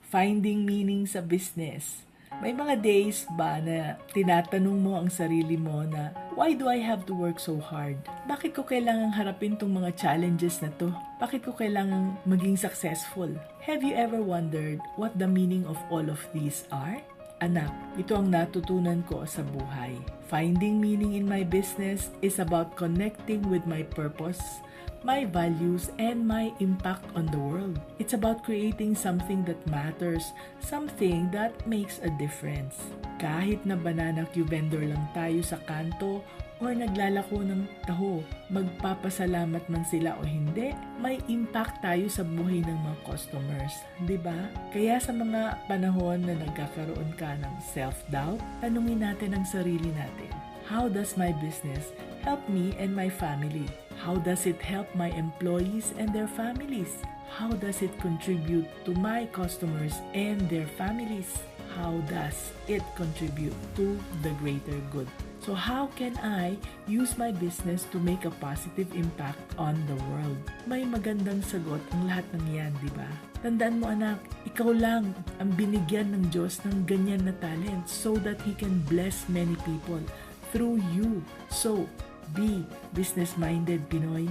Finding meaning sa business. May mga days ba na tinatanong mo ang sarili mo na, why do I have to work so hard? Bakit ko kailangang harapin tong mga challenges na to? Bakit ko kailangang maging successful? Have you ever wondered what the meaning of all of these are? Anak, ito ang natutunan ko sa buhay. Finding meaning in my business is about connecting with my purpose, my values, and my impact on the world. It's about creating something that matters, something that makes a difference. Kahit na banana cue vendor lang tayo sa kanto or naglalako ng taho, magpapasalamat man sila o hindi, may impact tayo sa buhay ng mga customers, 'di ba? Kaya sa mga panahon na nagkakaroon ka ng self-doubt, tanungin natin ang sarili natin. How does my business help me and my family? How does it help my employees and their families? How does it contribute to my customers and their families? How does it contribute to the greater good? So how can I use my business to make a positive impact on the world? May magandang sagot ang lahat ng yan, di ba? Tandaan mo anak, ikaw lang ang binigyan ng Diyos ng ganyan na talent so that He can bless many people through you. So, be business-minded, Pinoy.